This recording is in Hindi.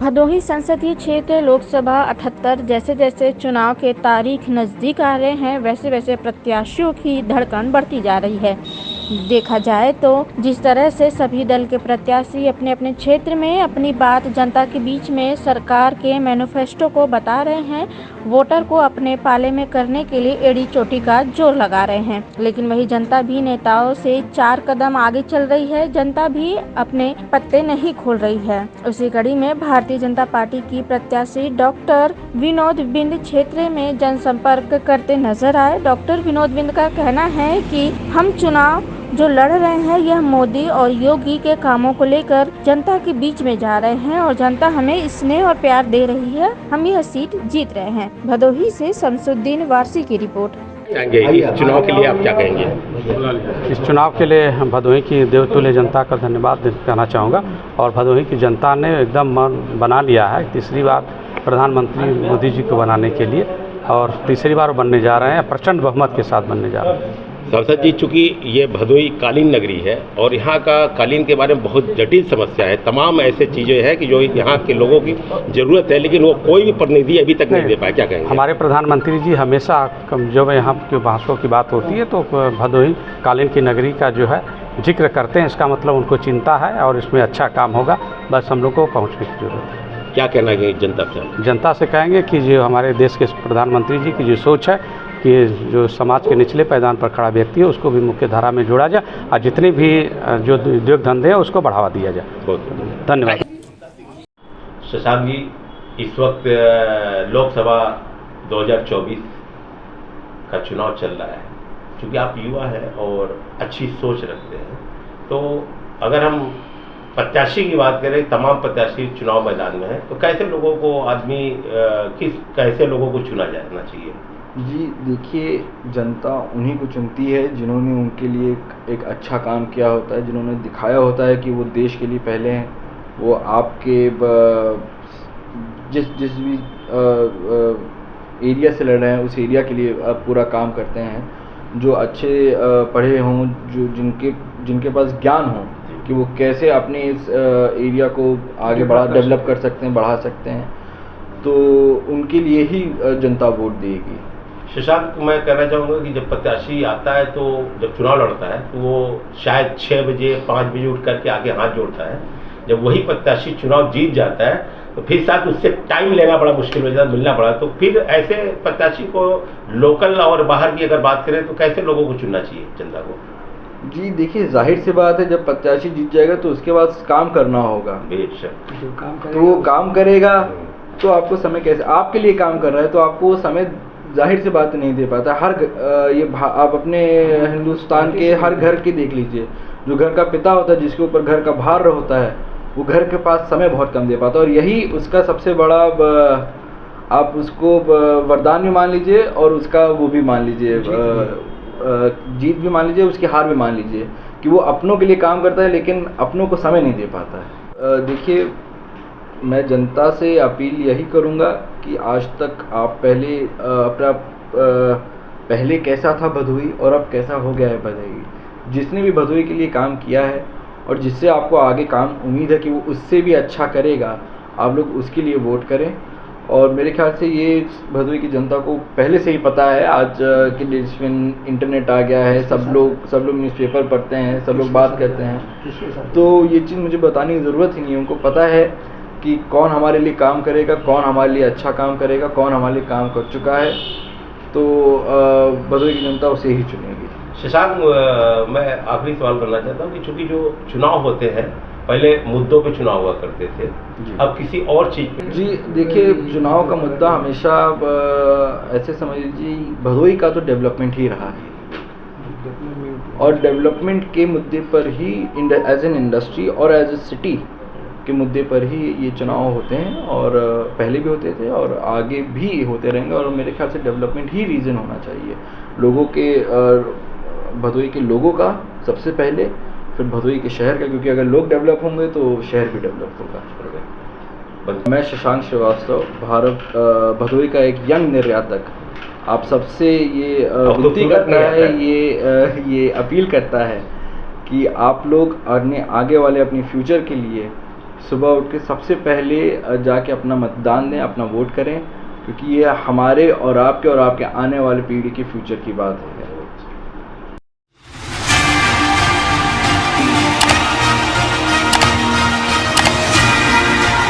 भदोही संसदीय क्षेत्र लोकसभा 78 जैसे जैसे चुनाव के तारीख नज़दीक आ रहे हैं वैसे वैसे प्रत्याशियों की धड़कन बढ़ती जा रही है। देखा जाए तो जिस तरह से सभी दल के प्रत्याशी अपने अपने क्षेत्र में अपनी बात जनता के बीच में सरकार के मैनिफेस्टो को बता रहे हैं, वोटर को अपने पाले में करने के लिए एड़ी चोटी का जोर लगा रहे हैं। लेकिन वही जनता भी नेताओं से 4 कदम आगे चल रही है, जनता भी अपने पत्ते नहीं खोल रही है। उसी कड़ी में भारतीय जनता पार्टी की प्रत्याशी डॉक्टर विनोद बिंद क्षेत्र में जनसंपर्क करते नजर आए। डॉक्टर विनोद बिंद का कहना है कि हम चुनाव जो लड़ रहे हैं यह मोदी और योगी के कामों को लेकर जनता के बीच में जा रहे हैं और जनता हमें स्नेह और प्यार दे रही है, हम यह सीट जीत रहे हैं। भदोही से शमसुद्दीन वारसी की रिपोर्ट। इस चुनाव के लिए आप क्या कहेंगे? इस चुनाव के लिए भदोही की देवतुल्य जनता का धन्यवाद कहना चाहूँगा। और भदोही की जनता ने एकदम मन बना लिया है तीसरी बार प्रधानमंत्री मोदी जी को बनाने के लिए, और तीसरी बार बनने जा रहे हैं, प्रचंड बहुमत के साथ बनने जा रहे हैं। सांसद जी, चूँकि ये भदोही कालीन नगरी है और यहाँ का कालीन के बारे में बहुत जटिल समस्या है, तमाम ऐसे चीज़ें हैं कि जो यहाँ के लोगों की ज़रूरत है, लेकिन वो कोई भी प्रतिनिधि अभी तक नहीं दे पाया, क्या कहेंगे? हमारे प्रधानमंत्री जी हमेशा जब यहाँ के भाषणों की बात होती है तो भदोही कालीन की नगरी का जो है जिक्र करते हैं। इसका मतलब उनको चिंता है और इसमें अच्छा काम होगा, बस हम लोग को पहुँचने की जरूरत है। क्या कहना है जनता से? जनता से कहेंगे कि जो हमारे देश के प्रधानमंत्री जी की जो सोच है कि जो समाज के निचले पैदान पर खड़ा व्यक्ति है उसको भी मुख्य धारा में जोड़ा जाए और जितने भी जो उद्योग धंधे हैं उसको बढ़ावा दिया जाए। बहुत धन्यवाद। शशांक जी, इस वक्त लोकसभा 2024 का चुनाव चल रहा है। क्योंकि आप युवा हैं और अच्छी सोच रखते हैं, तो अगर हम प्रत्याशी की बात करें, तमाम प्रत्याशी चुनाव मैदान में हैं, तो कैसे लोगों को कैसे लोगों को चुना जाना चाहिए? जी देखिए, जनता उन्हीं को चुनती है जिन्होंने उनके लिए एक अच्छा काम किया होता है, जिन्होंने दिखाया होता है कि वो देश के लिए पहले हैं। वो आपके जिस भी एरिया से लड़ रहे हैं उस एरिया के लिए पूरा काम करते हैं। जो अच्छे पढ़े हों, जो जिनके पास ज्ञान हो कि वो कैसे अपने इस एरिया को आगे डेवलप कर सकते हैं, बढ़ा सकते हैं, तो उनके लिए ही जनता वोट देगी। शशांक, मैं कहना चाहूँगा कि जब प्रत्याशी आता है तो जब चुनाव लड़ता है तो वो शायद 6 बजे 5 बजे उठ करके आगे हाथ जोड़ता है। जब वही प्रत्याशी चुनाव जीत जाता है तो फिर शायद उससे टाइम लेना बड़ा मुश्किल हो जाता है, मिलना पड़ा। तो फिर ऐसे प्रत्याशी को लोकल और बाहर की अगर बात करें तो कैसे लोगों को चुनना चाहिए जनता को? जी देखिए, जाहिर सी बात है, जब प्रत्याशी जीत जाएगा तो उसके बाद काम करना होगा। तो वो काम करेगा तो आपको समय कैसे, आपके लिए काम कर रहा है तो आपको वो समय जाहिर सी बात नहीं दे पाता। आप अपने हिंदुस्तान के हर घर के देख लीजिए, जो घर का पिता होता है, जिसके ऊपर घर का भार होता है, वो घर के पास समय बहुत कम दे पाता है। और यही उसका सबसे बड़ा, आप उसको वरदान भी मान लीजिए और उसका वो भी मान लीजिए, जीत भी मान लीजिए, उसकी हार भी मान लीजिए, कि वो अपनों के लिए काम करता है लेकिन अपनों को समय नहीं दे पाता है। देखिए, मैं जनता से अपील यही करूँगा कि आज तक आप पहले कैसा था भदोही और अब कैसा हो गया है भदोही। जिसने भी भदोही के लिए काम किया है और जिससे आपको आगे काम उम्मीद है कि वो उससे भी अच्छा करेगा, आप लोग उसके लिए वोट करें। और मेरे ख्याल से ये भदोही की जनता को पहले से ही पता है। आज के डेज में इंटरनेट आ गया है, सब लोग न्यूज़पेपर पढ़ते हैं, सब लोग बात करते हैं, तो ये चीज़ मुझे बताने की ज़रूरत ही नहीं है। उनको पता है कि कौन हमारे लिए काम करेगा, कौन हमारे लिए अच्छा काम करेगा, कौन हमारे लिए काम कर चुका है, तो भदोही की जनता उसे ही चुनेगी। शशांक, मैं आखिरी सवाल करना चाहता हूँ कि चूँकि जो चुनाव होते हैं पहले मुद्दों पे चुनाव हुआ करते थे, अब किसी और चीज़ पे? जी देखिए, चुनाव का मुद्दा हमेशा ऐसे समझ लीजिए, भदोही का तो डेवलपमेंट ही रहा है और डेवलपमेंट के मुद्दे पर ही एज एन इंडस्ट्री और एज ए सिटी के मुद्दे पर ही ये चुनाव होते हैं, और पहले भी होते थे और आगे भी होते रहेंगे। और मेरे ख्याल से डेवलपमेंट ही रीज़न होना चाहिए लोगों के, भदोही के लोगों का सबसे पहले, फिर भदोही के शहर का, क्योंकि अगर लोग डेवलप होंगे तो शहर भी डेवलप होगा। मैं शशांक श्रीवास्तव, भदोही का एक यंग निर्यातक, आप सबसे ये विनती करता है, ये अपील करता है कि आप लोग आगे वाले अपने फ्यूचर के लिए सुबह उठ के सबसे पहले जाके अपना मतदान दें, अपना वोट करें, क्योंकि ये हमारे और आपके आने वाले पीढ़ी के फ्यूचर की बात है।